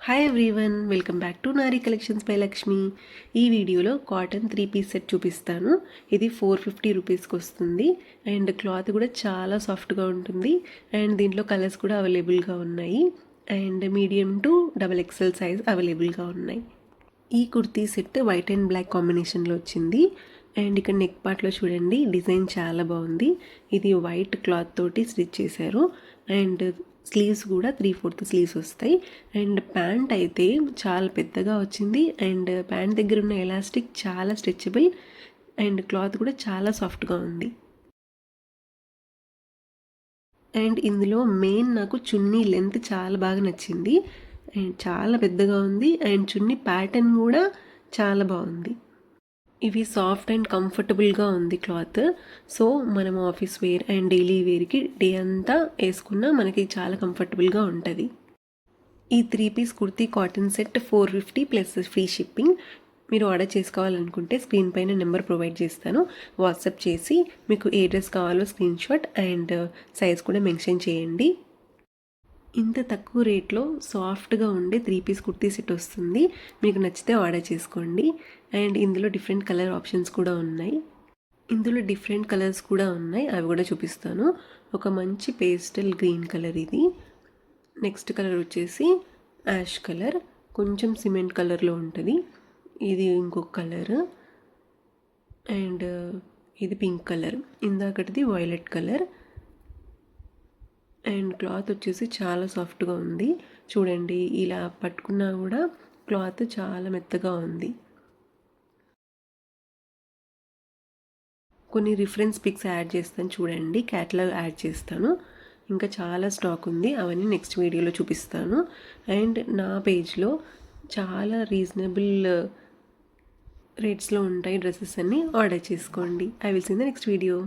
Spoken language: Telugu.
Hi everyone, welcome back to Nari collections by Lakshmi. ఈ వీడియోలో కాటన్ 3 పీస్ సెట్ చూపిస్తాను. ఇది 450 రూపీస్కి వస్తుంది అండ్ క్లాత్ కూడా చాలా సాఫ్ట్గా ఉంటుంది అండ్ దీంట్లో కలర్స్ కూడా అవైలబుల్గా ఉన్నాయి and medium to XXL size అవైలబుల్గా ఉన్నాయి. ఈ kurti set white and black కాంబినేషన్లో వచ్చింది అండ్ ఇక్కడ నెక్ పార్ట్లో చూడండి, డిజైన్ చాలా బాగుంది. ఇది వైట్ క్లాత్ తోటి స్టిచ్ చేశారు అండ్ స్లీవ్స్ కూడా 3/4 స్లీవ్స్ వస్తాయి అండ్ ప్యాంట్ అయితే చాలా పెద్దగా వచ్చింది అండ్ ప్యాంట్ దగ్గర ఉన్న ఎలాస్టిక్ చాలా స్ట్రెచబుల్ అండ్ క్లాత్ కూడా చాలా సాఫ్ట్గా ఉంది. అండ్ ఇందులో మెయిన్ నాకు చున్నీ లెంత్ చాలా బాగా నచ్చింది అండ్ చాలా పెద్దగా ఉంది అండ్ చున్నీ ప్యాటర్న్ కూడా చాలా బాగుంది. ఇవి సాఫ్ట్ అండ్ కంఫర్టబుల్గా ఉంది క్లాత్. సో మనం ఆఫీస్ వేర్ అండ్ డైలీ వేర్కి డే అంతా వేసుకున్నా మనకి చాలా కంఫర్టబుల్గా ఉంటుంది. ఈ 3 piece kurti cotton set 450 plus free shipping. మీరు ఆర్డర్ చేసుకోవాలనుకుంటే స్క్రీన్ పైన నెంబర్ ప్రొవైడ్ చేస్తాను. వాట్సాప్ చేసి మీకు ఏ డ్రెస్ కావాలో స్క్రీన్ షాట్ అండ్ సైజ్ కూడా మెన్షన్ చేయండి. ఇంత తక్కువ రేట్లో సాఫ్ట్గా ఉండే 3 పీస్ కుర్తీ సెట్ వస్తుంది. మీకు నచ్చితే ఆర్డర్ చేసుకోండి అండ్ ఇందులో డిఫరెంట్ కలర్ ఆప్షన్స్ కూడా ఉన్నాయి. డిఫరెంట్ కలర్స్ కూడా ఉన్నాయి, అవి కూడా చూపిస్తాను. ఒక మంచి పేస్టల్ గ్రీన్ కలర్ ఇది. నెక్స్ట్ కలర్ వచ్చేసి యాష్ కలర్, కొంచెం సిమెంట్ కలర్లో ఉంటుంది. ఇది ఇంకొక కలర్ అండ్ ఇది పింక్ కలర్. ఇందాకటిది వైలెట్ కలర్ అండ్ క్లాత్ వచ్చేసి చాలా సాఫ్ట్గా ఉంది. చూడండి, ఇలా పట్టుకున్నా కూడా క్లాత్ చాలా మెత్తగా ఉంది. కొన్ని రిఫరెన్స్ పిక్స్ యాడ్ చేస్తాను చూడండి, క్యాటలాగ్ యాడ్ చేస్తాను. ఇంకా చాలా స్టాక్ ఉంది, అవన్నీ నెక్స్ట్ వీడియోలో చూపిస్తాను. అండ్ నా పేజ్లో చాలా రీజనబుల్ రేట్స్లో ఉంటాయి డ్రెస్సెస్ అన్నీ. ఆర్డర్ చేసుకోండి. I will see the next video.